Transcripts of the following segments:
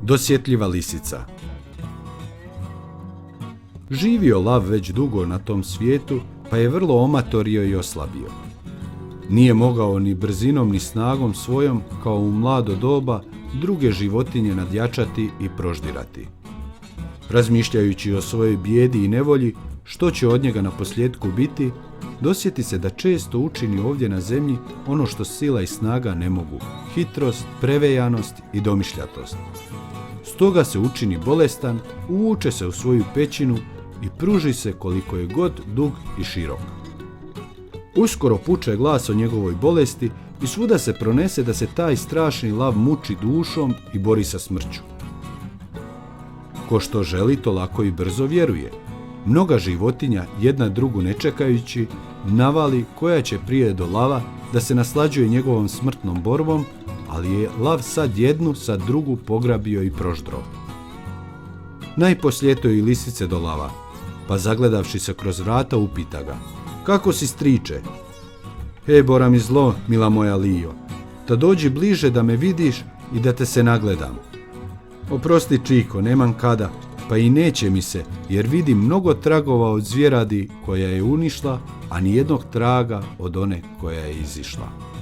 Dosjetljiva lisica. Živio lav već dugo na tom svijetu, pa je vrlo omatorio i oslabio. Nije mogao ni brzinom ni snagom svojom, kao u mlado doba, druge životinje nadjačati i proždirati. Razmišljajući o svojoj bijedi i nevolji, što će od njega naposljetku biti, dosjeti se da često učini ovdje na zemlji ono što sila i snaga ne mogu: hitrost, prevejanost i domišljatost. Stoga se učini bolestan, uvuče se u svoju pećinu i pruži se koliko je god dug i širok. Uskoro puče glas o njegovoj bolesti i svuda se pronese da se taj strašni lav muči dušom i bori sa smrću. Ko što želi, to lako i brzo vjeruje. Mnoga životinja, jedna drugu ne čekajući, navali koja će prije do lava da se naslađuje njegovom smrtnom borbom, ali je lav sad jednu, sad drugu pograbio i proždro. Najposlije eto i lisice do lava, pa zagledavši se kroz vrata upita ga: "Kako si, striče?" "Bora mi zlo, mila moja Lijo, da dođi bliže da me vidiš i da te se nagledam." "Oprosti, Čiko, nemam kada, pa i neće mi se, jer vidim mnogo tragova od zvjeradi koja je unišla, a nijednog traga od one koja je izišla."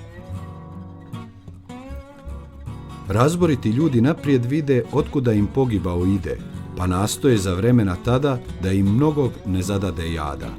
Razboriti ljudi naprijed vide otkuda im pogibao ide, pa nastoje za vremena tada da im mnogog ne zadade jada.